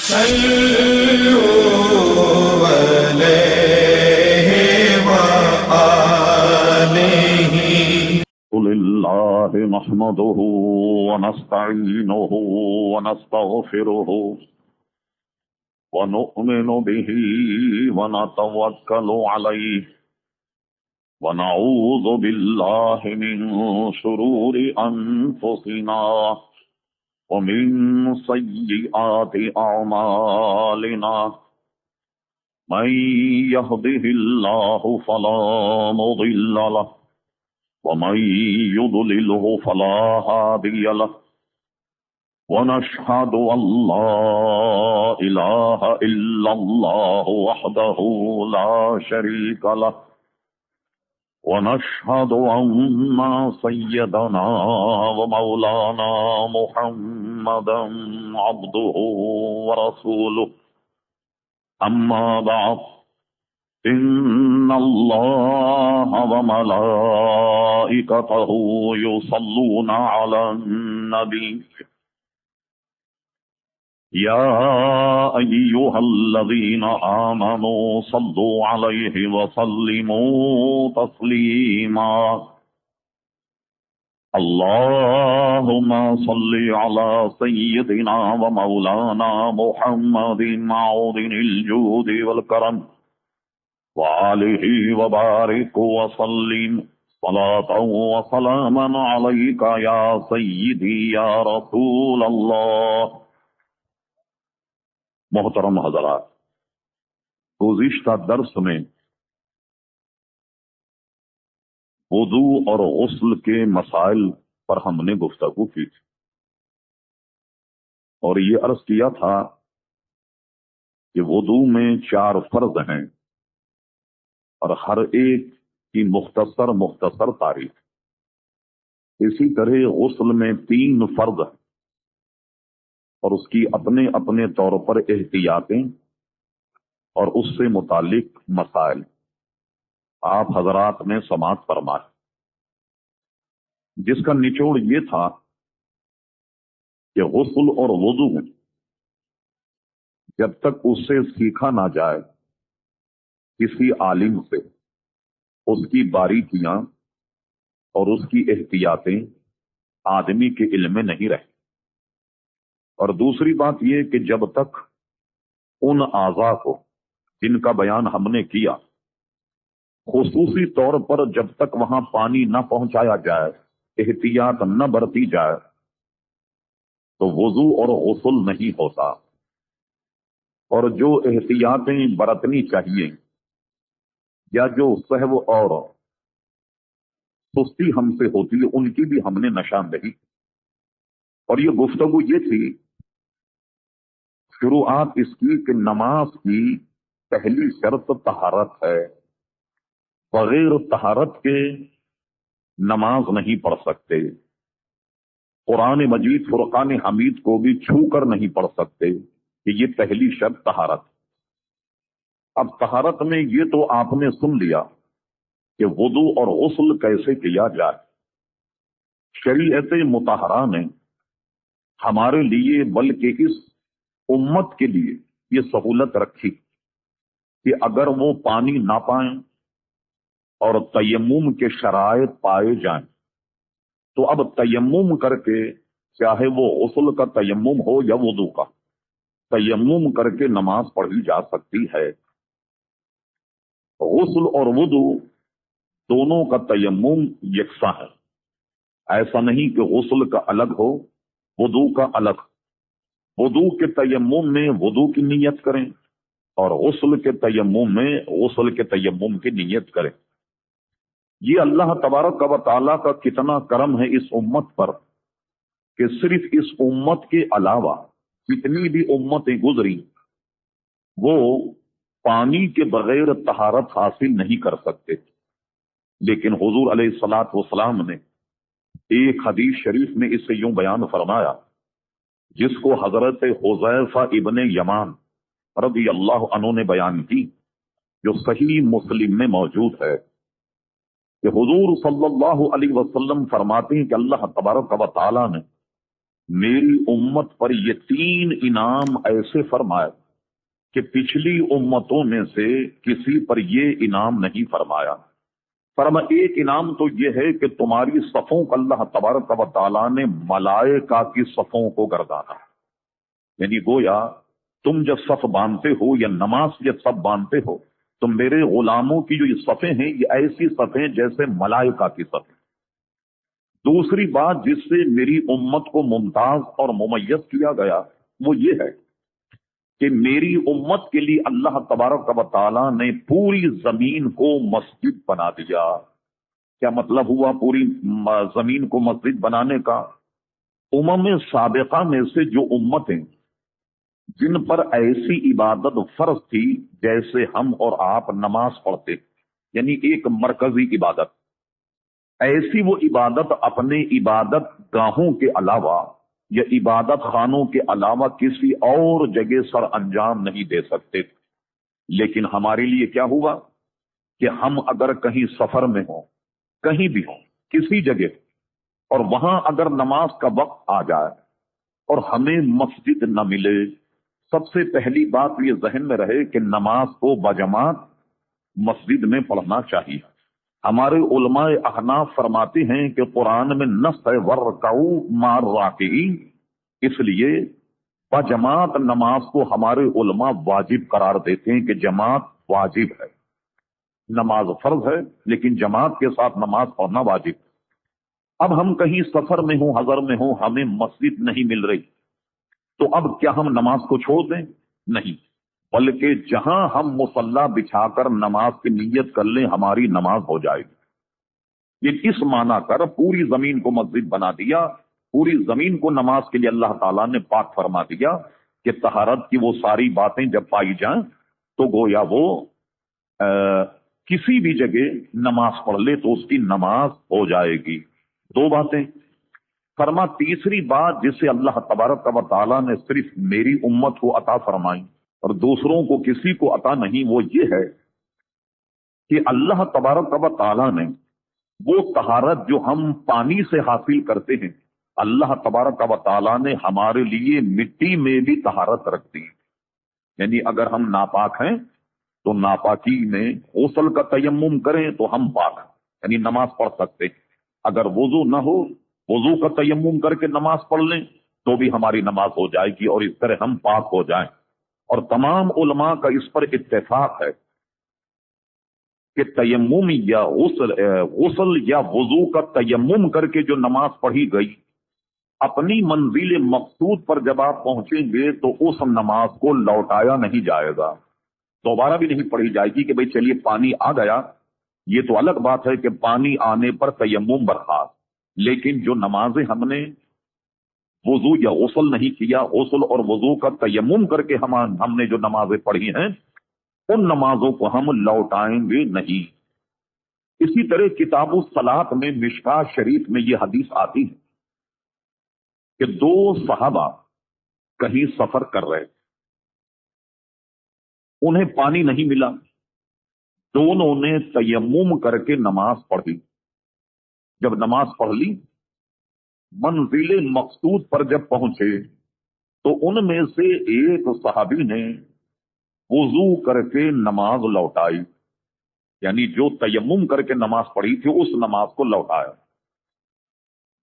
صلوا عليه وآله. لله نحمده ونستعينه ونستغفره ونؤمن به ونتوكل عليه ونعوذ بالله من شرور أنفسنا ومن سيئات أعمالنا. من يهده الله فلا مضل له ومن يضلله فلا هادي له. ونشهد أن لا إله إلا الله وحده لا شريك له. ونشهد أن سيدنا ومولانا محمدا عبده ورسوله. أما بعد، إن الله وملائكته يصلون على النبي. يا أيها الذين آمنوا صلوا عليه وسلموا تسليما. اللهم صل على سيدنا ومولانا محمد معدن الجود والكرم وآله وبارك وسلم صلاة وسلاما عليك يا سيدي يا رسول الله. محترم حضرات، گزشتہ درس میں وضو اور غسل کے مسائل پر ہم نے گفتگو کی تھی اور یہ عرض کیا تھا کہ وضو میں 4 فرض ہیں اور ہر ایک کی مختصر تعریف. اسی طرح غسل میں 3 فرض ہیں اور اس کی اپنے اپنے طور پر احتیاطیں اور اس سے متعلق مسائل آپ حضرات نے سماعت فرمائے، جس کا نچوڑ یہ تھا کہ غسل اور وضو جب تک اس سے سیکھا نہ جائے کسی عالم سے، اس کی باریکیاں اور اس کی احتیاطیں آدمی کے علم میں نہیں رہیں. اور دوسری بات یہ کہ جب تک ان اعضاء کو جن کا بیان ہم نے کیا، خصوصی طور پر جب تک وہاں پانی نہ پہنچایا جائے، احتیاط نہ برتی جائے، تو وضو اور غسل نہیں ہوتا. اور جو احتیاطیں برتنی چاہیے یا جو سہو اور سستی ہم سے ہوتی ہے، ان کی بھی ہم نے نشاندہی. اور یہ گفتگو یہ تھی شروعات اس کی کہ نماز کی پہلی شرط طہارت ہے. بغیر طہارت کے نماز نہیں پڑھ سکتے. قرآن مجید فرقان حمید کو بھی چھو کر نہیں پڑھ سکتے کہ یہ پہلی شرط طہارت. اب طہارت میں یہ تو آپ نے سن لیا کہ وضو اور غسل کیسے کیا جائے. شریعت مطہرہ نے ہمارے لیے بلکہ اس امت کے لیے یہ سہولت رکھی کہ اگر وہ پانی نہ پائیں اور تیمم کے شرائط پائے جائیں تو اب تیمم کر کے، چاہے وہ غسل کا تیمم ہو یا وضو کا تیمم کر کے نماز پڑھی جا سکتی ہے. غسل اور وضو دونوں کا تیمم یکساں ہے. ایسا نہیں کہ غسل کا الگ ہو وضو کا الگ. وضو کے تیمم میں وضو کی نیت کریں اور غسل کے تیمم میں غسل کے تیمم کی نیت کریں. یہ اللہ تبارک و تعالیٰ کا کتنا کرم ہے اس امت پر کہ صرف اس امت کے علاوہ جتنی بھی امتیں گزری وہ پانی کے بغیر طہارت حاصل نہیں کر سکتے. لیکن حضور علیہ الصلاۃ والسلام نے ایک حدیث شریف میں اسے یوں بیان فرمایا جس کو حضرت حذیفہ ابن یمان رضی اللہ عنہ نے بیان کی، جو صحیح مسلم میں موجود ہے کہ حضور صلی اللہ علیہ وسلم فرماتے ہیں کہ اللہ تبارک و تعالی نے میری امت پر یہ 3 انعام ایسے فرمائے کہ پچھلی امتوں میں سے کسی پر یہ انعام نہیں فرمایا۔ ایک انعام تو یہ ہے کہ تمہاری صفوں کو اللہ تبارک و تعالیٰ نے ملائکہ کی صفوں کو گردانا، یعنی گویا تم جب صف باندھتے ہو یا نماز جب صف باندھتے ہو تو میرے غلاموں کی جو یہ صفیں ہیں یہ ایسی صفیں جیسے ملائکہ کی صفیں۔ دوسری بات جس سے میری امت کو ممتاز اور ممیز کیا گیا وہ یہ ہے کہ میری امت کے لیے اللہ تبارک و تعالیٰ نے پوری زمین کو مسجد بنا دیا۔ کیا مطلب ہوا پوری زمین کو مسجد بنانے کا؟ سابقہ میں سے جو امتیں جن پر ایسی عبادت فرض تھی جیسے ہم اور آپ نماز پڑھتے، یعنی ایک مرکزی عبادت، ایسی وہ عبادت اپنے عبادت گاہوں کے علاوہ یا عبادت خانوں کے علاوہ کسی اور جگہ سر انجام نہیں دے سکتے۔ لیکن ہمارے لیے کیا ہوا کہ ہم اگر کہیں سفر میں ہوں، کہیں بھی ہوں، کسی جگہ، اور وہاں اگر نماز کا وقت آ جائے اور ہمیں مسجد نہ ملے، سب سے پہلی بات یہ ذہن میں رہے کہ نماز کو بجماعت مسجد میں پڑھنا چاہیے۔ ہمارے علماء احناف فرماتے ہیں کہ قرآن میں نص ہے وَرْكَعُوا مَعَ الرَّاكِعِينَ، اس لیے بجماعت نماز کو ہمارے علماء واجب قرار دیتے ہیں کہ جماعت واجب ہے۔ نماز فرض ہے لیکن جماعت کے ساتھ نماز پڑھنا واجب ہے۔ اب ہم کہیں سفر میں ہوں، حضر میں ہوں، ہمیں مسجد نہیں مل رہی، تو اب کیا ہم نماز کو چھوڑ دیں؟ نہیں، بلکہ جہاں ہم مصلی بچھا کر نماز کی نیت کر لیں ہماری نماز ہو جائے گی۔ یہ اس معنی کر پوری زمین کو مسجد بنا دیا، پوری زمین کو نماز کے لیے اللہ تعالیٰ نے پاک فرما دیا کہ طہارت کی وہ ساری باتیں جب پائی جائیں تو گویا وہ کسی بھی جگہ نماز پڑھ لے تو اس کی نماز ہو جائے گی۔ 2 باتیں فرما۔ تیسری بات جسے اللہ تبارک و تعالیٰ نے صرف میری امت کو عطا فرمائی اور دوسروں کو کسی کو عطا نہیں، وہ یہ ہے کہ اللہ تبارک و تعالیٰ نے وہ طہارت جو ہم پانی سے حاصل کرتے ہیں، اللہ تبارک و تعالیٰ نے ہمارے لیے مٹی میں بھی طہارت رکھ دی۔ یعنی اگر ہم ناپاک ہیں تو ناپاکی میں غسل کا تیمم کریں تو ہم پاک، یعنی نماز پڑھ سکتے۔ اگر وضو نہ ہو، وضو کا تیمم کر کے نماز پڑھ لیں تو بھی ہماری نماز ہو جائے گی اور اس طرح ہم پاک ہو جائیں۔ اور تمام علماء کا اس پر اتفاق ہے کہ تیمم یا غسل یا وضو کا تیمم کر کے جو نماز پڑھی گئی، اپنی منزل مقصود پر جب آپ پہنچیں گے تو اس نماز کو لوٹایا نہیں جائے گا، دوبارہ بھی نہیں پڑھی جائے گی کہ بھئی چلیے پانی آ گیا۔ یہ تو الگ بات ہے کہ پانی آنے پر تیمم برخاست، لیکن جو نمازیں ہم نے وضو یا غسل نہیں کیا، غسل اور وضو کا تیمم کر کے ہم نے جو نمازیں پڑھی ہیں ان نمازوں کو ہم لوٹائیں گے نہیں۔ اسی طرح کتاب الصلاۃ میں مشکاۃ شریف میں یہ حدیث آتی ہے کہ 2 صحابہ کہیں سفر کر رہے، انہیں پانی نہیں ملا، دونوں نے تیمم کر کے نماز پڑھی۔ جب نماز پڑھ لی، منزل مقصود پر جب پہنچے تو ان میں سے ایک صحابی نے وضو کر کے نماز لوٹائی، یعنی جو تیمم کر کے نماز پڑھی تھی اس نماز کو لوٹایا۔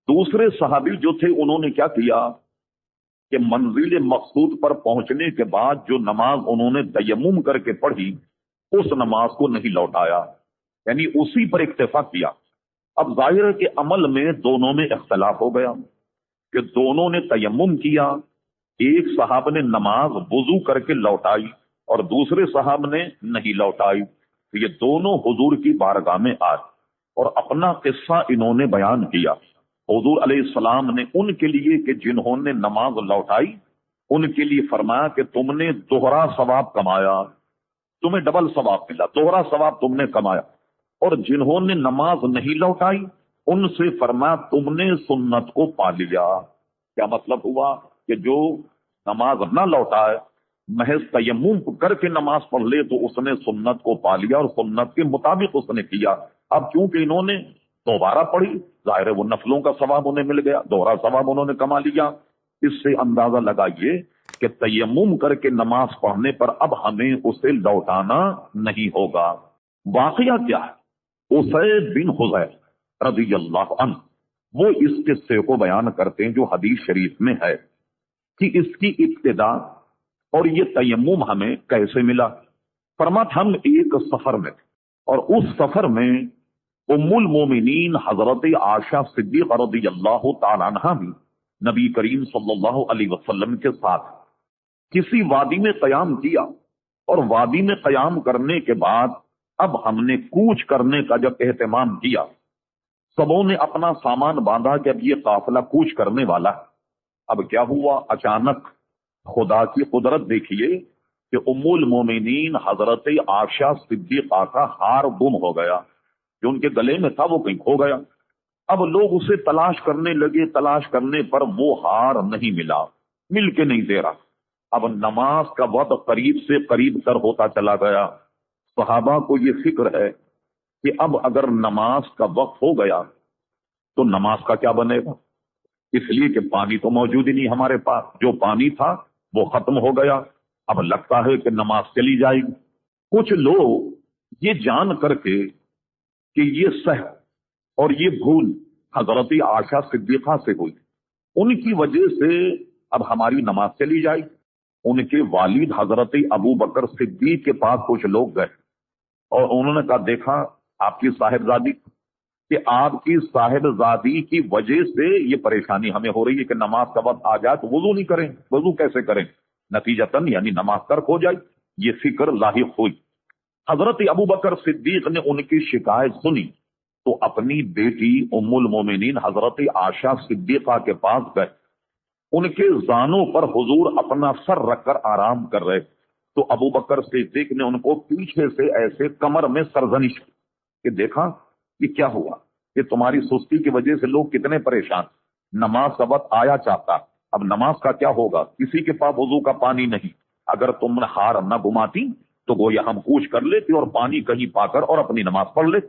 دوسرے صحابی جو تھے انہوں نے کیا کیا کہ منزل مقصود پر پہنچنے کے بعد جو نماز انہوں نے تیمم کر کے پڑھی اس نماز کو نہیں لوٹایا، یعنی اسی پر اکتفا کیا۔ اب ظاہر ہے کہ عمل میں دونوں میں اختلاف ہو گیا کہ دونوں نے تیمم کیا، ایک صاحب نے نماز وضو کر کے لوٹائی اور دوسرے صاحب نے نہیں لوٹائی۔ یہ دونوں حضور کی بارگاہ میں آئے اور اپنا قصہ انہوں نے بیان کیا۔ حضور علیہ السلام نے ان کے لیے کہ جنہوں نے نماز لوٹائی ان کے لیے فرمایا کہ تم نے دوہرا ثواب کمایا، تمہیں ڈبل ثواب ملا، دوہرا ثواب تم نے کمایا۔ اور جنہوں نے نماز نہیں لوٹائی ان سے فرمایا تم نے سنت کو پا لیا۔ کیا مطلب ہوا کہ جو نماز نہ لوٹائے محض تیمم کر کے نماز پڑھ لے تو اس نے سنت کو پا لیا اور سنت کے مطابق اس نے کیا۔ اب چونکہ انہوں نے دوبارہ پڑھی، ظاہر ہے وہ نفلوں کا ثواب انہیں مل گیا، دوہرا ثواب انہوں نے کما لیا۔ اس سے اندازہ لگائیے کہ تیمم کر کے نماز پڑھنے پر اب ہمیں اسے لوٹانا نہیں ہوگا۔ واقعہ کیا ہے؟ اسید بن حضیر رضی اللہ عنہ وہ اس قصے کو بیان کرتے ہیں جو حدیث شریف میں ہے کہ اس کی ابتدا اور یہ تیمم ہمیں کیسے ملا۔ فرمایا ہم ایک سفر میں تھے اور اس سفر میں ام المومنین حضرت عائشہ صدیقہ رضی اللہ تعالی عنہا بھی نبی کریم صلی اللہ علیہ وسلم کے ساتھ کسی وادی میں قیام کیا، اور وادی میں قیام کرنے کے بعد اب ہم نے کوچ کرنے کا جب اہتمام کیا، سبوں نے اپنا سامان باندھا کہ اب یہ قافلہ کوچ کرنے والا ہے۔ اب کیا ہوا؟ اچانک خدا کی قدرت دیکھیے کہ ام المومنین حضرت عائشہ صدیقہ کا ہار گم ہو گیا، جو ان کے گلے میں تھا وہ کہیں کھو گیا۔ اب لوگ اسے تلاش کرنے لگے، تلاش کرنے پر وہ ہار نہیں ملا، مل کے نہیں دے رہا۔ اب نماز کا وقت قریب سے قریب تر ہوتا چلا گیا، صحابہ کو یہ فکر ہے کہ اب اگر نماز کا وقت ہو گیا تو نماز کا کیا بنے گا، اس لیے کہ پانی تو موجود ہی نہیں ہمارے پاس، جو پانی تھا وہ ختم ہو گیا، اب لگتا ہے کہ نماز چلی جائے گی۔ کچھ لوگ یہ جان کر کے کہ یہ سہو اور یہ بھول حضرت عائشہ صدیقہ سے ہوئی، ان کی وجہ سے اب ہماری نماز چلی جائے گی، ان کے والد حضرت ابو بکر صدیق کے پاس کچھ لوگ گئے اور انہوں نے کہا دیکھا آپ کی صاحبزادی کہ آپ کی صاحبزادی کی وجہ سے یہ پریشانی ہمیں ہو رہی ہے کہ نماز کا وقت آ جائے تو وضو نہیں کریں، وضو کیسے کریں، نتیجتاً یعنی نماز ترک ہو جائے۔ یہ فکر لاحق ہوئی۔ حضرت ابو بکر صدیق نے ان کی شکایت سنی تو اپنی بیٹی ام المومنین حضرت عائشہ صدیقہ کے پاس گئے، ان کے زانوں پر حضور اپنا سر رکھ کر آرام کر رہے، تو ابو بکر صدیق نے ان کو پیچھے سے ایسے کمر میں سرزنش کہ دیکھا یہ کیا ہوا، کہ تمہاری سستی کی وجہ سے لوگ کتنے پریشان، نماز کا وقت آیا چاہتا، اب نماز کا کیا ہوگا، کسی کے پاس وضو کا پانی نہیں، اگر تم نے ہار نہ گماتی تو گویا ہم کوچ کر لیتے اور پانی کہیں پا کر اور اپنی نماز پڑھ لیتے۔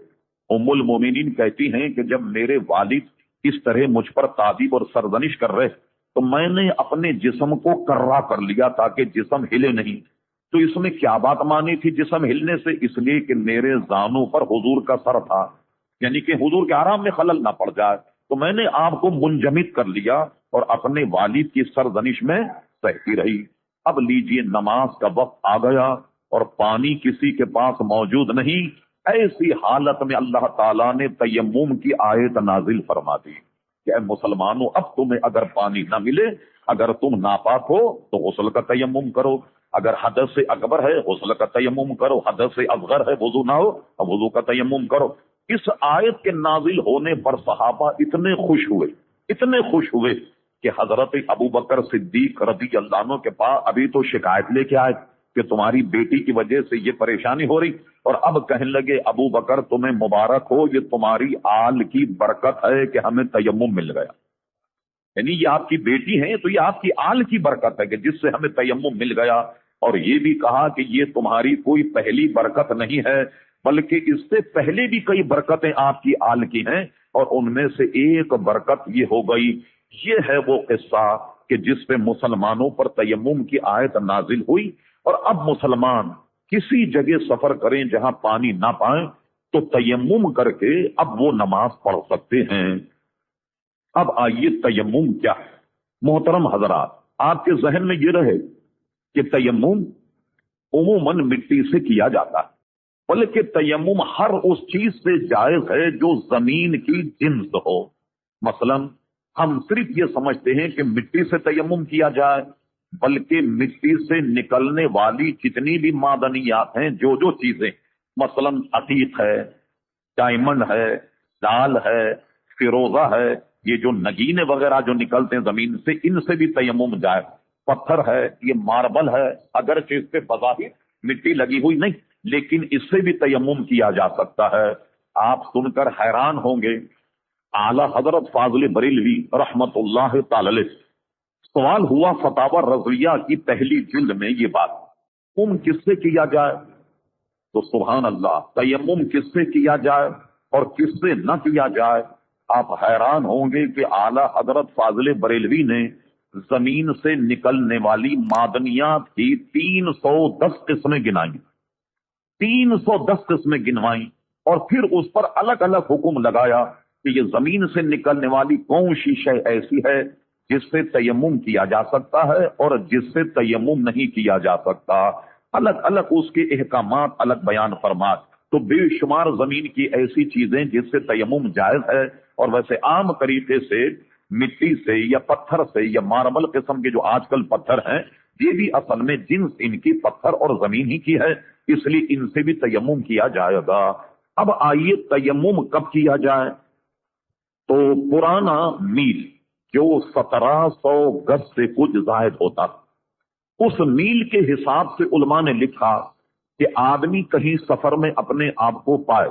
ام المومنین کہتی ہیں کہ جب میرے والد اس طرح مجھ پر تعذیب اور سرزنش کر رہے تو میں نے اپنے جسم کو کرا کر لیا تاکہ جسم ہلے نہیں۔ تو اس میں کیا بات مانی تھی جسم ہلنے سے؟ اس لیے کہ میرے زانوں پر حضور کا سر تھا، یعنی کہ حضور کے آرام میں خلل نہ پڑ جائے، تو میں نے آپ کو منجمد کر لیا اور اپنے والد کی سرزنش میں سہتی رہی۔ اب لیجئے نماز کا وقت آ گیا اور پانی کسی کے پاس موجود نہیں، ایسی حالت میں اللہ تعالیٰ نے تیمم کی آیت نازل فرما دی کہ اے مسلمانوں اب تمہیں اگر پانی نہ ملے، اگر تم ناپاک ہو تو غسل کا تیمم کرو، اگر حدث اکبر ہے غسل کا تیمم کرو، حدث اصغر ہے وضو نہ ہو اب وضو کا تیمم کرو۔ اس آیت کے نازل ہونے پر صحابہ اتنے خوش ہوئے کہ حضرت ابو بکر صدیق رضی اللہ عنہ کے پاس ابھی تو شکایت لے کے آئے کہ تمہاری بیٹی کی وجہ سے یہ پریشانی ہو رہی، اور اب کہنے لگے ابو بکر تمہیں مبارک ہو، یہ تمہاری آل کی برکت ہے کہ ہمیں تیمم مل گیا، یعنی یہ آپ کی بیٹی ہیں تو یہ آپ کی آل کی برکت ہے کہ جس سے ہمیں تیمم مل گیا۔ اور یہ بھی کہا کہ یہ تمہاری کوئی پہلی برکت نہیں ہے بلکہ اس سے پہلے بھی کئی برکتیں آپ کی آل کی ہیں، اور ان میں سے ایک برکت یہ ہو گئی۔ یہ ہے وہ قصہ کہ جس پہ مسلمانوں پر تیمم کی آیت نازل ہوئی، اور اب مسلمان کسی جگہ سفر کریں جہاں پانی نہ پائیں تو تیمم کر کے اب وہ نماز پڑھ سکتے ہیں۔ اب آئیے تیمم کیا ہے؟ محترم حضرات، آپ کے ذہن میں یہ رہے کہ تیمم عموماً مٹی سے کیا جاتا ہے، بلکہ تیمم ہر اس چیز سے جائز ہے جو زمین کی جنس ہو۔ مثلا ہم صرف یہ سمجھتے ہیں کہ مٹی سے تیمم کیا جائے، بلکہ مٹی سے نکلنے والی جتنی بھی معدنیات ہیں، جو چیزیں مثلا عتیق ہے، ڈائمنڈ ہے، دال ہے، فیروزہ ہے، یہ جو نگینے وغیرہ جو نکلتے ہیں زمین سے، ان سے بھی تیمم جائے۔ پتھر ہے، یہ ماربل ہے، اگرچہ اس پہ بظاہر مٹی لگی ہوئی نہیں لیکن اس سے بھی تیمم کیا جا سکتا ہے۔ آپ سن کر حیران ہوں گے، اعلی حضرت فاضل بریلوی رحمت اللہ تعالی علیہ سوال ہوا فتاوی رضویہ کی پہلی جلد میں یہ بات، کس سے کیا جائے؟ تو سبحان اللہ، تیمم کس سے کیا جائے اور کس سے نہ کیا جائے؟ آپ حیران ہوں گے کہ اعلی حضرت فاضل بریلوی نے زمین سے نکلنے والی معدنیات کی 310 قسمیں گنائیں، 310 قسمیں گنوائیں، اور پھر اس پر الگ الگ حکم لگایا کہ یہ زمین سے نکلنے والی کون سی شے ایسی ہے جس سے تیمم کیا جا سکتا ہے اور جس سے تیمم نہیں کیا جا سکتا، الگ الگ اس کے احکامات الگ بیان فرمائے۔ تو بے شمار زمین کی ایسی چیزیں جس سے تیمم جائز ہے، اور ویسے عام طریقے سے مٹی سے یا پتھر سے یا ماربل قسم کے جو آج کل پتھر ہیں، یہ بھی اصل میں جنس ان کی پتھر اور زمین ہی کی ہے، اس لیے ان سے بھی تیمم کیا جائے گا۔ اب آئیے تیمم کب کیا جائے؟ تو پرانا میل جو 1700 گز سے کچھ زائد ہوتا، اس میل کے حساب سے علماء نے لکھا کہ آدمی کہیں سفر میں اپنے آپ کو پائے،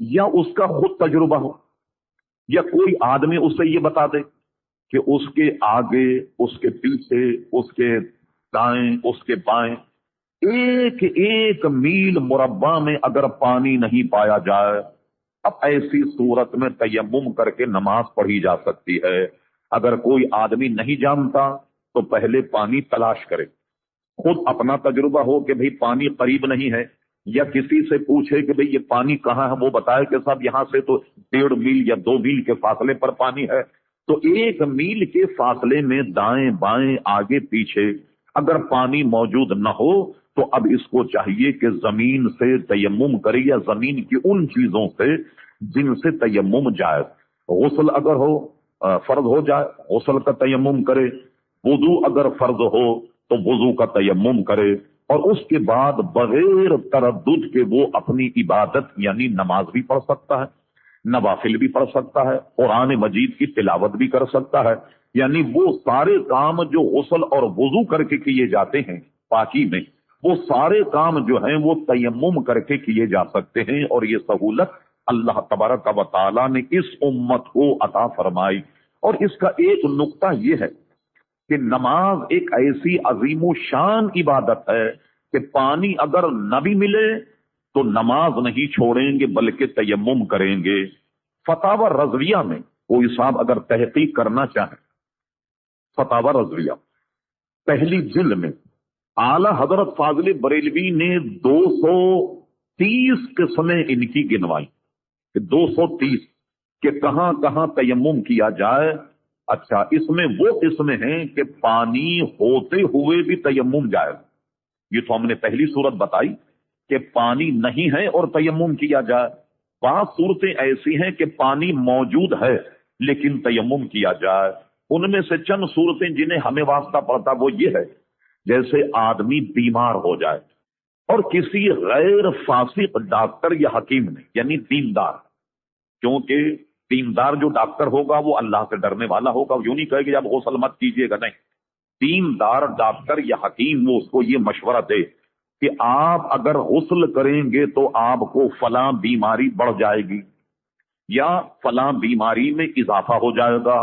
یا اس کا خود تجربہ ہو، یا کوئی آدمی اسے یہ بتا دے کہ اس کے آگے، اس کے پیچھے، اس کے دائیں، اس کے بائیں ایک ایک میل مربع میں اگر پانی نہیں پایا جائے، اب ایسی صورت میں تیمم کر کے نماز پڑھی جا سکتی ہے۔ اگر کوئی آدمی نہیں جانتا تو پہلے پانی تلاش کرے، خود اپنا تجربہ ہو کہ بھئی پانی قریب نہیں ہے، یا کسی سے پوچھے کہ بھئی یہ پانی کہاں ہے، وہ بتائے کہ صاحب یہاں سے تو 1.5 میل یا 2 میل کے فاصلے پر پانی ہے۔ تو 1 میل کے فاصلے میں دائیں بائیں آگے پیچھے اگر پانی موجود نہ ہو تو اب اس کو چاہیے کہ زمین سے تیمم کرے، یا زمین کی ان چیزوں سے جن سے تیمم جائے۔ غسل اگر ہو، فرض ہو جائے، غسل کا تیمم کرے، وضو اگر فرض ہو تو وضو کا تیمم کرے، اور اس کے بعد بغیر تردد کے وہ اپنی عبادت یعنی نماز بھی پڑھ سکتا ہے، نوافل بھی پڑھ سکتا ہے، قرآن مجید کی تلاوت بھی کر سکتا ہے، یعنی وہ سارے کام جو غسل اور وضو کر کے کیے جاتے ہیں پاکی میں، وہ سارے کام جو ہیں وہ تیمم کر کے کیے جا سکتے ہیں۔ اور یہ سہولت اللہ تبارک و تعالیٰ نے اس امت کو عطا فرمائی۔ اور اس کا ایک نقطہ یہ ہے کہ نماز ایک ایسی عظیم و شان عبادت ہے کہ پانی اگر نہ بھی ملے تو نماز نہیں چھوڑیں گے بلکہ تیمم کریں گے۔ فتاوی رضویہ میں کوئی صاحب اگر تحقیق کرنا چاہے، فتاوی رضویہ پہلی جلد میں اعلی حضرت فاضل بریلوی نے 230 قسمیں ان کی گنوائی، 230 کہ کہاں کہاں تیمم کیا جائے۔ اچھا، اس میں وہ قسمیں ہیں کہ پانی ہوتے ہوئے بھی تیمم جائے، یہ تو ہم نے پہلی صورت بتائی کہ پانی نہیں ہے اور تیمم کیا جائے۔ بعض صورتیں ایسی ہیں کہ پانی موجود ہے لیکن تیمم کیا جائے۔ ان میں سے چند صورتیں جنہیں ہمیں واسطہ پڑتا وہ یہ ہے، جیسے آدمی بیمار ہو جائے اور کسی غیر فاسق ڈاکٹر یا حکیم نے، یعنی دیندار، کیونکہ دیندار جو ڈاکٹر ہوگا وہ اللہ سے ڈرنے والا ہوگا، یوں نہیں کہے کہ آپ غسل مت کیجیے گا، نہیں، دیندار ڈاکٹر یا حکیم وہ اس کو یہ مشورہ دے کہ آپ اگر غسل کریں گے تو آپ کو فلاں بیماری بڑھ جائے گی یا فلاں بیماری میں اضافہ ہو جائے گا۔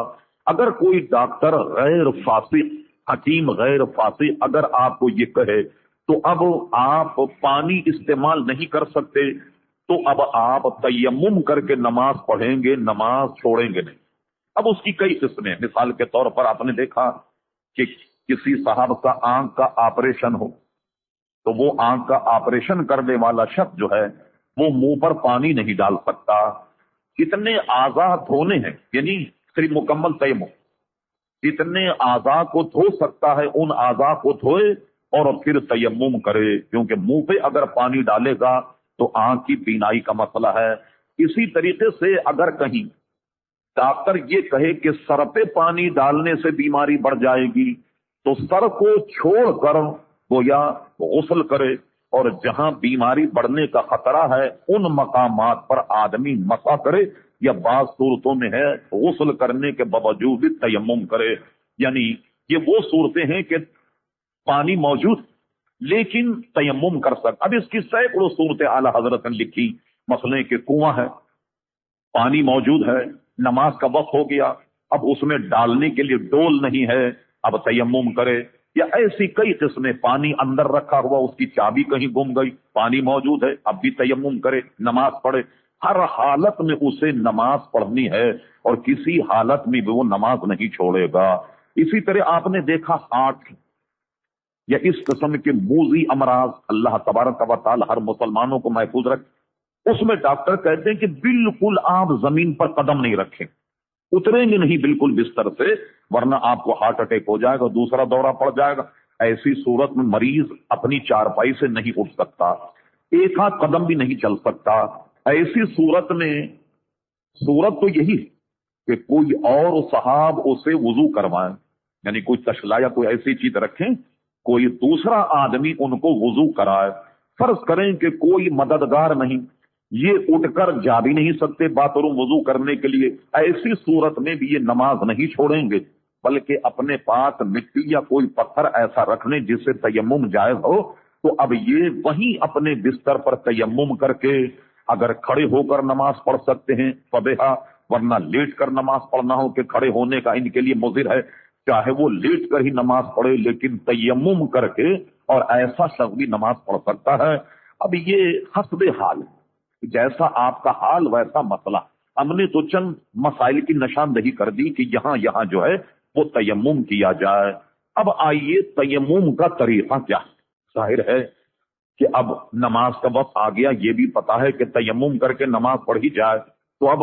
اگر کوئی ڈاکٹر غیر فاسق، حکیم غیر فاسق اگر آپ کو یہ کہے تو اب آپ پانی استعمال نہیں کر سکتے، تو اب آپ تیمم کر کے نماز پڑھیں گے، نماز چھوڑیں گے نہیں۔ اب اس کی کئی قسمیں، مثال کے طور پر آپ نے دیکھا کہ کسی صاحب کا آنکھ کا آپریشن ہو تو وہ آنکھ کا آپریشن کرنے والا شخص جو ہے وہ منہ پر پانی نہیں ڈال سکتا۔ کتنے اعضاء دھونے ہیں، یعنی صرف مکمل تیمم، جتنے اعضاء کو دھو سکتا ہے ان اعضاء کو دھوئے اور پھر تیمم کرے، کیونکہ منہ پہ اگر پانی ڈالے گا تو آنکھ کی بینائی کا مسئلہ ہے۔ اسی طریقے سے اگر کہیں ڈاکٹر یہ کہے کہ سر پہ پانی ڈالنے سے بیماری بڑھ جائے گی تو سر کو چھوڑ کر گویا غسل کرے، اور جہاں بیماری بڑھنے کا خطرہ ہے ان مقامات پر آدمی مسح کرے، یا بعض صورتوں میں ہے غسل کرنے کے باوجود بھی تیمم کرے۔ یعنی یہ وہ صورتیں ہیں کہ پانی موجود لیکن تیمم کر سکتا۔ اب اس کی سینکڑوں صورتیں اعلی حضرت نے لکھی، مثلا کہ کنواں ہے، پانی موجود ہے، نماز کا وقت ہو گیا، اب اس میں ڈالنے کے لیے ڈول نہیں ہے، اب تیمم کرے۔ یا ایسی کئی قسمیں، پانی اندر رکھا ہوا، اس کی چابی کہیں گم گئی، پانی موجود ہے، اب بھی تیمم کرے، نماز پڑھے۔ ہر حالت میں اسے نماز پڑھنی ہے اور کسی حالت میں بھی وہ نماز نہیں چھوڑے گا۔ اسی طرح آپ نے دیکھا ہارٹ یا اس قسم کے موذی امراض، اللہ تبارک و تعالی ہر مسلمانوں کو محفوظ رکھے، اس میں ڈاکٹر کہتے ہیں کہ بالکل آپ زمین پر قدم نہیں رکھیں، اتریں گے نہیں بالکل بستر سے، ورنہ آپ کو ہارٹ اٹیک ہو جائے گا، دوسرا دورہ پڑ جائے گا۔ ایسی صورت میں مریض اپنی چارپائی سے نہیں اٹھ سکتا، ایک ہاتھ قدم بھی نہیں چل سکتا۔ ایسی صورت میں صورت تو یہی ہے کہ کوئی اور صاحب اسے وضو کروائیں، یعنی کوئی تشلا یا کوئی ایسی چیز رکھیں، کوئی دوسرا آدمی ان کو وضو کرائے۔ فرض کریں کہ کوئی مددگار نہیں، یہ اٹھ کر جا بھی نہیں سکتے باتھ روم وضو کرنے کے لیے، ایسی صورت میں بھی یہ نماز نہیں چھوڑیں گے، بلکہ اپنے پاس مٹی یا کوئی پتھر ایسا رکھ لیں جس سے تیمم جائز ہو، تو اب یہ وہیں اپنے بستر پر تیمم کر کے اگر کھڑے ہو کر نماز پڑھ سکتے ہیں فبہا، ورنہ لیٹ کر نماز پڑھنا ہو کہ کھڑے ہونے کا ان کے لیے مضر ہے، چاہے وہ لیٹ کر ہی نماز پڑھے، لیکن تیمم کر کے اور ایسا شخص بھی نماز پڑھ سکتا ہے۔ اب یہ حسب حال ہے، جیسا آپ کا حال ویسا مسئلہ۔ ہم نے تو چند مسائل کی نشاندہی کر دی کہ یہاں یہاں جو ہے وہ تیمم کیا جائے۔ اب آئیے تیمم کا طریقہ کیا ہے؟ ظاہر ہے کہ اب نماز کا وقت آ گیا، یہ بھی پتا ہے کہ تیمم کر کے نماز پڑھی جائے، تو اب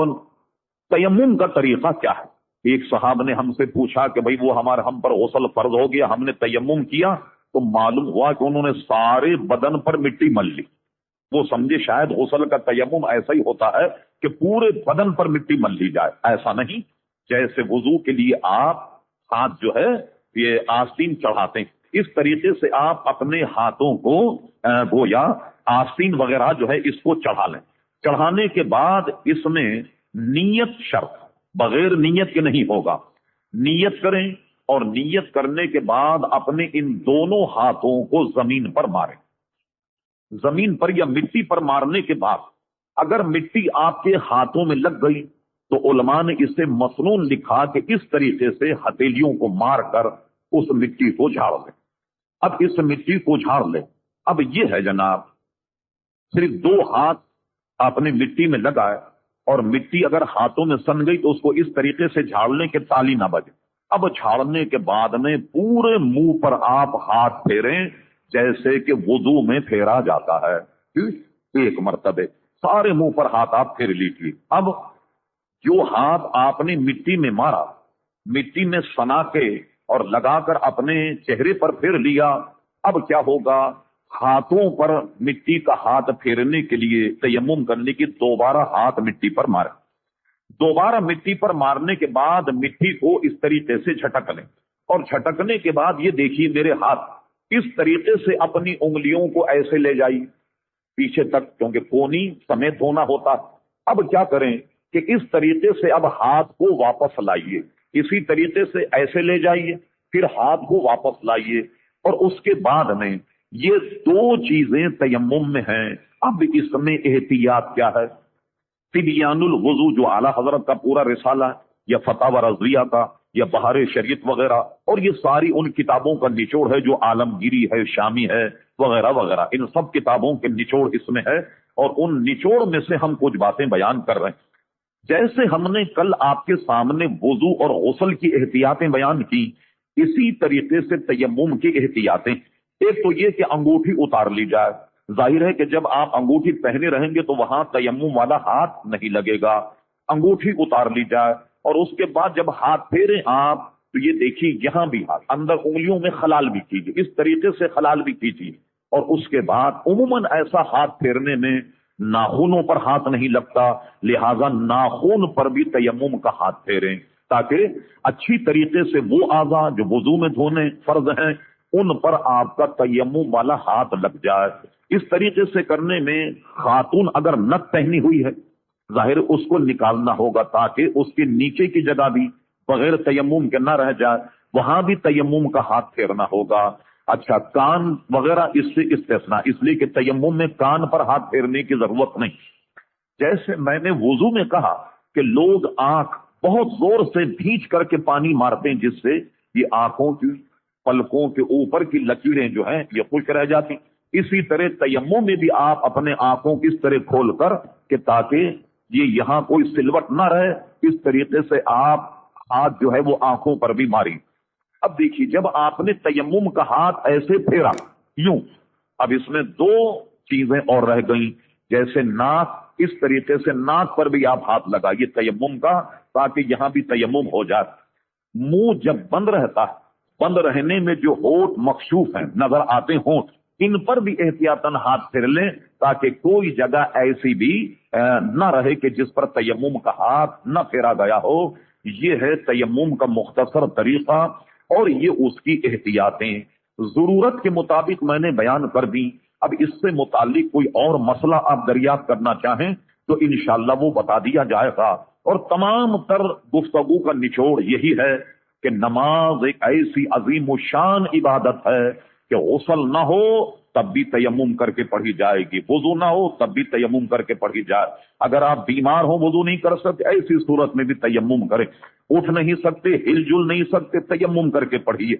تیمم کا طریقہ کیا ہے؟ ایک صاحب نے ہم سے پوچھا کہ بھئی وہ ہم پر غسل فرض ہو گیا، ہم نے تیمم کیا تو معلوم ہوا کہ انہوں نے سارے بدن پر مٹی مل لی۔ وہ سمجھے شاید غسل کا تیمم ایسا ہی ہوتا ہے کہ پورے بدن پر مٹی مل لی جائے، ایسا نہیں۔ جیسے وضو کے لیے آپ ہاتھ جو ہے یہ آستین چڑھاتے ہیں، اس طریقے سے آپ اپنے ہاتھوں کو گویا آستین وغیرہ جو ہے اس کو چڑھا لیں۔ چڑھانے کے بعد اس میں نیت شرط، بغیر نیت کے نہیں ہوگا۔ نیت کریں اور نیت کرنے کے بعد اپنے ان دونوں ہاتھوں کو زمین پر ماریں۔ زمین پر یا مٹی پر مارنے کے بعد اگر مٹی آپ کے ہاتھوں میں لگ گئی تو علماء نے اسے مسنون لکھا کہ اس طریقے سے ہتھیلیوں کو مار کر اس مٹی کو جھاڑ لیں۔ اب اس مٹی کو جھاڑ لیں۔ اب یہ ہے جناب، صرف دو ہاتھ آپ نے مٹی میں لگائے اور مٹی اگر ہاتھوں میں سن گئی تو اس کو اس طریقے سے جھاڑ لیں کہ تالی نہ بجے۔ اب جھاڑنے کے بعد میں پورے منہ پر آپ ہاتھ پھیریں جیسے کہ وضو میں پھیرا جاتا ہے، ایک مرتبہ سارے منہ پر ہاتھ آپ پھیر لیجیے۔ اب جو ہاتھ آپ نے مٹی میں مارا، مٹی میں سنا کے اور لگا کر اپنے چہرے پر پھیر لیا، اب کیا ہوگا؟ ہاتھوں پر مٹی کا ہاتھ پھیرنے کے لیے تیمم کرنے کی دوبارہ ہاتھ مٹی پر مارے۔ دوبارہ مٹی پر مارنے کے بعد مٹی کو اس طریقے سے جھٹک لیں، اور جھٹکنے کے بعد یہ دیکھیے میرے ہاتھ اس طریقے سے اپنی انگلیوں کو ایسے لے جائیے پیچھے تک، کیونکہ کونی سمیت ہونا ہوتا۔ اب کیا کریں کہ اس طریقے سے اب ہاتھ کو واپس لائیے، اسی طریقے سے ایسے لے جائیے، پھر ہاتھ کو واپس لائیے، اور اس کے بعد میں یہ دو چیزیں تیمم میں ہیں۔ اب اس میں احتیاط کیا ہے؟ تبیان الوضو جو اعلیٰ حضرت کا پورا رسالہ یا فتاوی رضویہ کا یا بہار شریعت وغیرہ، اور یہ ساری ان کتابوں کا نچوڑ ہے جو عالمگیری ہے، شامی ہے وغیرہ وغیرہ، ان سب کتابوں کے نچوڑ اس میں ہے، اور ان نچوڑ میں سے ہم کچھ باتیں بیان کر رہے ہیں۔ جیسے ہم نے کل آپ کے سامنے وضو اور غسل کی احتیاطیں بیان کی، اسی طریقے سے تیمم کی احتیاطیں۔ ایک تو یہ کہ انگوٹھی اتار لی جائے۔ ظاہر ہے کہ جب آپ انگوٹھی پہنے رہیں گے تو وہاں تیمم والا ہاتھ نہیں لگے گا، انگوٹھی اتار لی جائے، اور اس کے بعد جب ہاتھ پھیریں آپ تو یہ دیکھیے یہاں بھی ہاتھ اندر انگلیوں میں خلال بھی کیجیے، اس طریقے سے خلال بھی کیجیے، اور اس کے بعد عموماً ایسا ہاتھ پھیرنے میں ناخنوں پر ہاتھ نہیں لگتا، لہذا ناخن پر بھی تیمم کا ہاتھ پھیریں تاکہ اچھی طریقے سے وہ اعضاء جو وضو میں دھونے فرض ہیں ان پر آپ کا تیمم والا ہاتھ لگ جائے۔ اس طریقے سے کرنے میں خاتون اگر نت پہنی ہوئی ہے ظاہر اس کو نکالنا ہوگا تاکہ اس کے نیچے کی جگہ بھی بغیر تیمم کے نہ رہ جائے، وہاں بھی تیمم کا ہاتھ پھیرنا ہوگا۔ اچھا، کان وغیرہ اس سے استثناء، اس لیے کہ تیمم میں کان پر ہاتھ پھیرنے کی ضرورت نہیں۔ جیسے میں نے وضو میں کہا کہ لوگ آنکھ بہت زور سے بھینچ کر کے پانی مارتے ہیں جس سے یہ آنکھوں کی پلکوں کے اوپر کی لکیریں جو ہیں یہ خشک رہ جاتی، اسی طرح تیمم میں بھی آپ اپنے آنکھوں کی اس طرح کھول کر کہ تاکہ یہ یہاں کوئی سلوٹ نہ رہے، اس طریقے سے آپ ہاتھ جو ہے وہ آنکھوں پر بھی ماری۔ اب دیکھیے جب آپ نے تیمم کا ہاتھ ایسے پھیرا یوں، اب اس میں دو چیزیں اور رہ گئیں، جیسے ناک، اس طریقے سے ناک پر بھی آپ ہاتھ لگائیے تیمم کا، تاکہ یہاں بھی تیمم ہو جائے۔ منہ جب بند رہتا ہے، بند رہنے میں جو ہونٹ مکشوف ہیں، نظر آتے ہونٹ، ان پر بھی احتیاطاً ہاتھ پھیر لیں، تاکہ کوئی جگہ ایسی بھی نہ رہے کہ جس پر تیمم کا ہاتھ نہ پھیرا گیا ہو۔ یہ ہے تیمم کا مختصر طریقہ، اور یہ اس کی احتیاطیں ضرورت کے مطابق میں نے بیان کر دی۔ اب اس سے متعلق کوئی اور مسئلہ آپ دریافت کرنا چاہیں تو انشاءاللہ وہ بتا دیا جائے گا۔ اور تمام تر گفتگو کا نچوڑ یہی ہے کہ نماز ایک ایسی عظیم الشان عبادت ہے کہ غسل نہ ہو تب بھی تیمم کر کے پڑھی جائے گی، وضو نہ ہو تب بھی تیمم کر کے پڑھی جائے۔ اگر آپ بیمار ہو، وضو نہیں کر سکتے، ایسی صورت میں بھی تیمم کریں۔ اٹھ نہیں سکتے، ہل جل نہیں سکتے، تیمم کر کے پڑھیے۔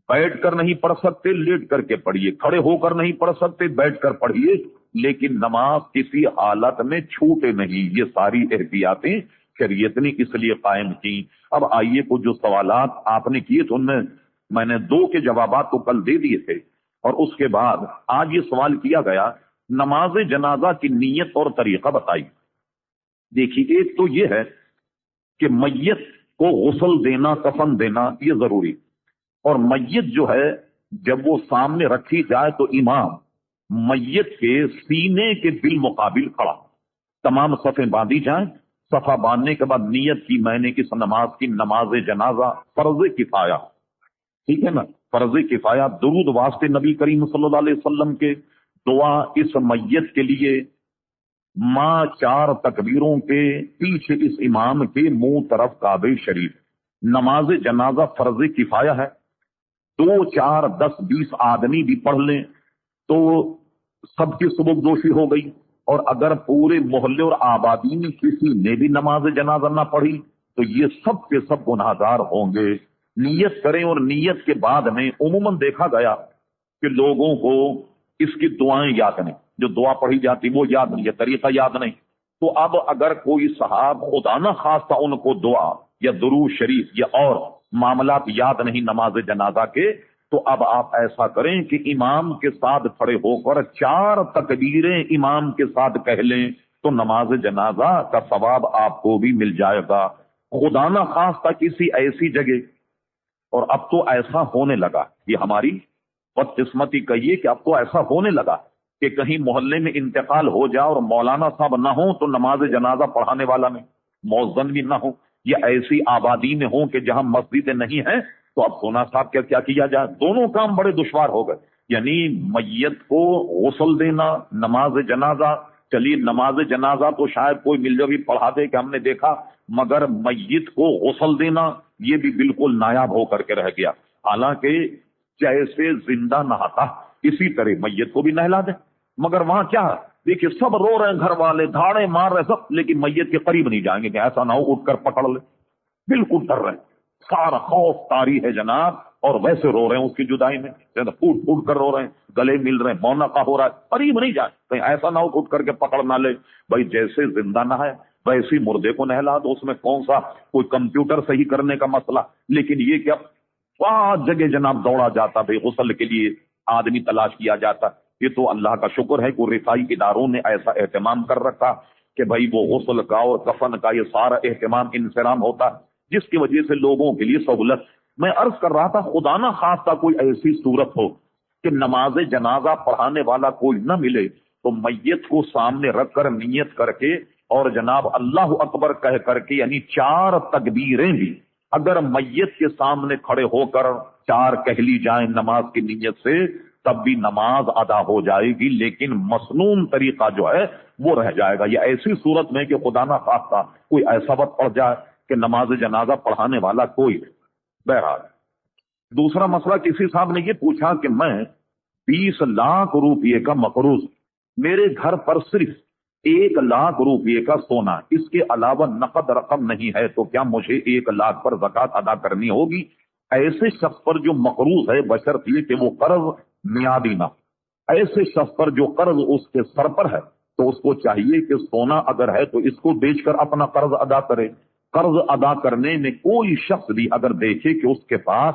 بیٹھ کر نہیں پڑھ سکتے، لیٹ کر کے پڑھیے۔ کھڑے ہو کر نہیں پڑھ سکتے، بیٹھ کر پڑھیے، لیکن نماز کسی حالت میں چھوٹے نہیں۔ یہ ساری احتیاطیں شریعت نے اس لیے قائم کی۔ اب آئیے کچھ جو سوالات آپ نے کیے تو ان میں نے دو کے جوابات تو کل دے دیے تھے، اور اس کے بعد آج یہ سوال کیا گیا نماز جنازہ کی نیت اور طریقہ بتائی۔ دیکھیے ایک تو یہ ہے کہ میت کو غسل دینا، کفن دینا یہ ضروری، اور میت جو ہے جب وہ سامنے رکھی جائے تو امام میت کے سینے کے بالمقابل کھڑا، تمام صفیں باندھی جائیں۔ صفا باندھنے کے بعد نیت کی میں نے اس نماز کی نماز جنازہ فرض کفایہ، ٹھیک ہے نا، فرض کفایہ، درود واسطے نبی کریم صلی اللہ علیہ وسلم کے، دعا اس میت کے لیے، ماں چار تکبیروں کے پیچھے اس امام کے منہ طرف کعبہ شریف۔ نماز جنازہ فرض کفایہ ہے، 2 4 10 20 آدمی بھی پڑھ لیں تو سب کی سبکدوشی ہو گئی، اور اگر پورے محلے اور آبادی میں کسی نے بھی نماز جنازہ نہ پڑھی تو یہ سب کے سب گناہگار ہوں گے۔ نیت کریں، اور نیت کے بعد میں عموماً دیکھا گیا کہ لوگوں کو اس کی دعائیں یاد نہیں، جو دعا پڑھی جاتی وہ یاد نہیں ہے، طریقہ یاد نہیں۔ تو اب اگر کوئی صاحب خدا نہ خواستہ ان کو دعا یا درود شریف یا اور معاملات یاد نہیں نماز جنازہ کے، تو اب آپ ایسا کریں کہ امام کے ساتھ کھڑے ہو کر 4 تکبیریں امام کے ساتھ کہہ لیں تو نماز جنازہ کا ثواب آپ کو بھی مل جائے گا۔ خدا نہ خواستہ کسی ایسی جگہ، اور اب تو ایسا ہونے لگا، یہ ہماری بدقسمتی کہیے کہ اب تو ایسا ہونے لگا کہ کہیں محلے میں انتقال ہو جائے اور مولانا صاحب نہ ہوں تو نماز جنازہ پڑھانے والا نہیں، مؤذن بھی نہ ہو، یا ایسی آبادی میں ہوں کہ جہاں مسجدیں نہیں ہیں تو اب سونا صاحب کیا کیا جائے؟ دونوں کام بڑے دشوار ہو گئے، یعنی میت کو غسل دینا، نماز جنازہ۔ چلیے نماز جنازہ تو شاید کوئی مل جائے پڑھا دے کہ ہم نے دیکھا، مگر میت کو غسل دینا یہ بھی بالکل نایاب ہو کر کے رہ گیا۔ حالانکہ جیسے زندہ نہاتا اسی طرح میت کو بھی نہلا دیں، مگر وہاں کیا دیکھیے سب رو رہے ہیں، گھر والے دھاڑے مار رہے سب، لیکن میت کے قریب نہیں جائیں گے کہ ایسا نہ ہو اٹھ کر پکڑ لے، بالکل ڈر رہے ہیں، سارا خوف طاری ہے جناب، اور ویسے رو رہے ہیں اس کی جدائی میں، پھوٹ پھوٹ کر رو رہے ہیں، گلے مل رہے ہیں، مونقہ ہو رہا ہے، قریب نہیں جائے کہیں ایسا نہ ہو اٹھ کر کے پکڑ نہ لے۔ بھائی جیسے زندہ نہ ہے ویسے مردے کو نہلا دو، اس میں کون سا کوئی کمپیوٹر صحیح کرنے کا مسئلہ، لیکن یہ کہ اب 5 جگہ جناب دوڑا جاتا، بھائی غسل کے لیے آدمی تلاش کیا جاتا۔ یہ تو اللہ کا شکر ہے کہ رفائی اداروں نے ایسا اہتمام کر رکھا کہ بھائی وہ غسل کا اور کفن کا یہ سارا اہتمام انسرام ہوتا ہے، جس کی وجہ سے لوگوں کے لیے سہولت۔ میں عرض کر رہا تھا خدا نہ خواستہ کوئی ایسی صورت ہو کہ نماز جنازہ پڑھانے والا کوئی نہ ملے تو میت کو سامنے رکھ کر نیت کر کے اور جناب اللہ اکبر کہہ کر کے، یعنی 4 تکبیریں بھی اگر میت کے سامنے کھڑے ہو کر 4 کہہ لی جائیں نماز کی نیت سے تب بھی نماز ادا ہو جائے گی، لیکن مسنون طریقہ جو ہے وہ رہ جائے گا۔ یہ ایسی صورت میں کہ خدا نہ خواستہ کوئی ایسا وقت پڑ جائے کہ نماز جنازہ پڑھانے والا کوئی نہیں۔ بہرحال دوسرا مسئلہ کسی صاحب نے یہ پوچھا کہ میں 20 لاکھ روپئے کا مقروض، میرے گھر پر صرف 1 لاکھ روپئے کا سونا، اس کے علاوہ نقد رقم نہیں ہے، تو کیا مجھے 1 لاکھ پر زکوٰۃ ادا کرنی ہوگی؟ ایسے شخص پر جو مقروض ہے بشرط یہ کہ وہ قرض میعادی نہ، ایسے شخص پر جو قرض اس کے سر پر ہے تو اس کو چاہیے کہ سونا اگر ہے تو اس کو بیچ کر اپنا قرض ادا کرے۔ قرض ادا کرنے میں کوئی شخص بھی اگر دیکھے کہ اس کے پاس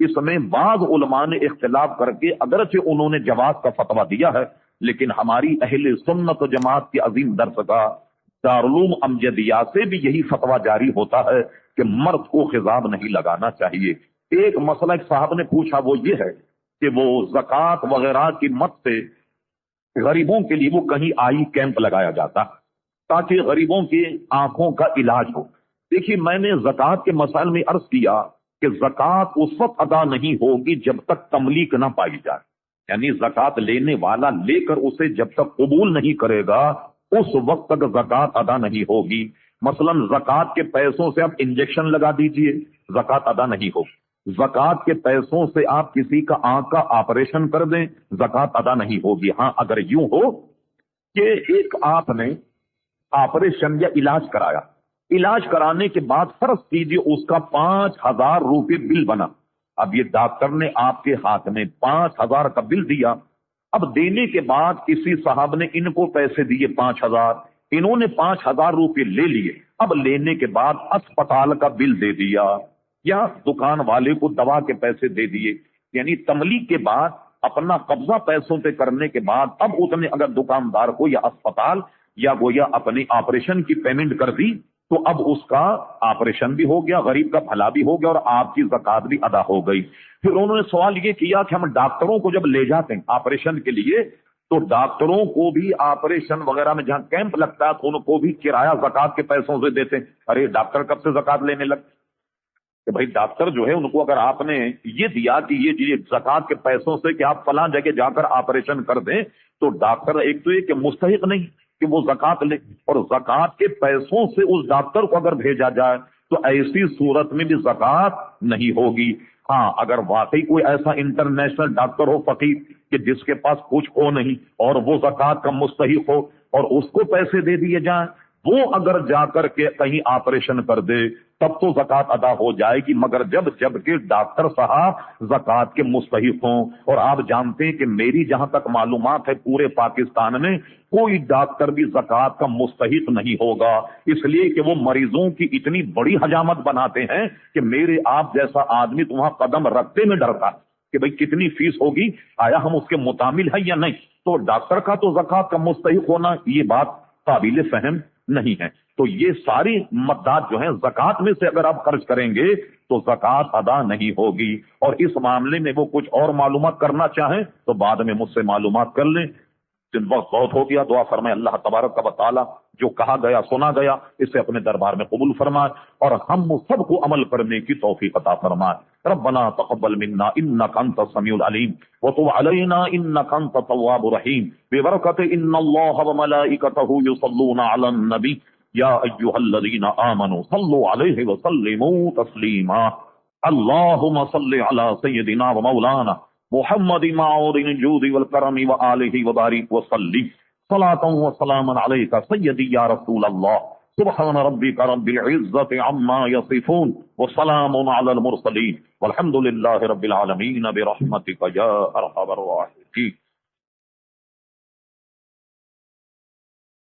اس میں بعض علماء نے اختلاف کر کے اگرچہ انہوں نے جواز کا فتویٰ دیا ہے، لیکن ہماری اہل سنت و جماعت کی عظیم درسگاہ دارالعلوم امجدیہ سے بھی یہی فتویٰ جاری ہوتا ہے کہ مرد کو خضاب نہیں لگانا چاہیے۔ ایک مسئلہ ایک صاحب نے پوچھا، وہ یہ ہے کہ وہ زکوٰۃ وغیرہ کی مت سے غریبوں کے لیے وہ کہیں آئی کیمپ لگایا جاتا تاکہ غریبوں کی آنکھوں کا علاج ہو۔ دیکھیے، میں نے زکوٰۃ کے مسائل میں عرض کیا کہ زکوٰۃ اس وقت ادا نہیں ہوگی جب تک تملیک نہ پائی جائے، یعنی زکوٰۃ لینے والا لے کر اسے جب تک قبول نہیں کرے گا اس وقت تک زکوٰۃ ادا نہیں ہوگی۔ مثلا زکوٰۃ کے پیسوں سے آپ انجیکشن لگا دیجئے، زکوٰۃ ادا نہیں ہوگی۔ زکوٰۃ کے پیسوں سے آپ کسی کا آنکھ کا آپریشن کر دیں، زکوٰۃ ادا نہیں ہوگی۔ ہاں، اگر یوں ہو کہ ایک آپ نے آپریشن یا علاج کرایا، علاج کرانے کے بعد فرض کیجئے اس کا 5,000 روپے بل بنا، اب یہ ڈاکٹر نے آپ کے ہاتھ میں 5,000 کا بل دیا، اب دینے کے بعد کسی صاحب نے ان کو پیسے دیے 5,000، انہوں نے 5,000 روپے لے لیے، اب لینے کے بعد اسپتال کا بل دے دیا یا دکان والے کو دوا کے پیسے دے دیے، یعنی تملیغ کے بعد اپنا قبضہ پیسوں پہ کرنے کے بعد اب اس نے اگر دکاندار کو یا اسپتال یا گویا اپنی آپریشن کی پیمنٹ کر دی تو اب اس کا آپریشن بھی ہو گیا، غریب کا بھلا بھی ہو گیا اور آپ کی زکوٰۃ بھی ادا ہو گئی۔ پھر انہوں نے سوال یہ کیا کہ ہم ڈاکٹروں کو جب لے جاتے ہیں آپریشن کے لیے تو ڈاکٹروں کو بھی آپریشن وغیرہ میں جہاں کیمپ لگتا ہے تو ان کو بھی کرایہ زکوٰۃ کے پیسوں سے دیتے ہیں۔ ارے ڈاکٹر کب سے زکوٰۃ لینے لگ کہ بھائی ڈاکٹر جو ہے ان کو اگر آپ نے یہ دیا کہ یہ زکوٰۃ کے پیسوں سے کہ آپ فلاں جگہ جا کر آپریشن کر دیں تو ڈاکٹر ایک تو یہ کہ مستحق نہیں کہ وہ زکوٰۃ لے، اور زکوٰۃ کے پیسوں سے اس ڈاکٹر کو اگر بھیجا جائے تو ایسی صورت میں بھی زکوٰۃ نہیں ہوگی۔ ہاں، اگر واقعی کوئی ایسا انٹرنیشنل ڈاکٹر ہو فقیر کہ جس کے پاس کچھ ہو نہیں اور وہ زکوٰۃ کا مستحق ہو اور اس کو پیسے دے دیے جائیں، وہ اگر جا کر کے کہیں آپریشن کر دے تب تو زکوٰۃ ادا ہو جائے گی، مگر جب کہ ڈاکٹر صاحب زکوٰۃ کے مستحق ہوں۔ اور آپ جانتے ہیں کہ میری جہاں تک معلومات ہے پورے پاکستان میں کوئی ڈاکٹر بھی زکوٰۃ کا مستحق نہیں ہوگا، اس لیے کہ وہ مریضوں کی اتنی بڑی حجامت بناتے ہیں کہ میرے آپ جیسا آدمی تو وہاں قدم رکھتے میں ڈرتا کہ بھئی کتنی فیس ہوگی، آیا ہم اس کے متعامل ہیں یا نہیں۔ تو ڈاکٹر کا تو زکوٰۃ کا مستحق ہونا یہ بات قابل فہم نہیں ہے۔ تو یہ ساری مدات جو ہیں زکوٰۃ میں سے اگر آپ خرچ کریں گے تو زکوٰۃ ادا نہیں ہوگی۔ اور اس معاملے میں وہ کچھ اور معلومات کرنا چاہیں تو بعد میں مجھ سے معلومات کر لیں۔ جن وقت بہت ہو گیا، دعا فرمائے اللہ تبارک و تعالی جو کہا گیا سنا گیا اسے اپنے دربار میں قبول فرمائے اور ہم سب کو عمل کرنے کی توفیق عطا فرمائے۔ ربنا تقبل منا انک انت السمیع العلیم وتب علینا انک انت التواب الرحیم ببرکۃ ان اللہ وملائکتہ یصلون علی النبی یا ایھا الذین آمنوا صلوا علیہ وسلموا تسلیما۔ اللہم صل علی سیدنا و مولانا محمد معود الجود والکرم وآلہ وبارک وسلم صلاۃ وسلاما علیک سیدی یا رسول اللہ۔ سبحان ربک رب العزۃ عما یصفون وسلام علی المرسلین والحمد للہ رب العالمین برحمتک یا ارحم الراحمین۔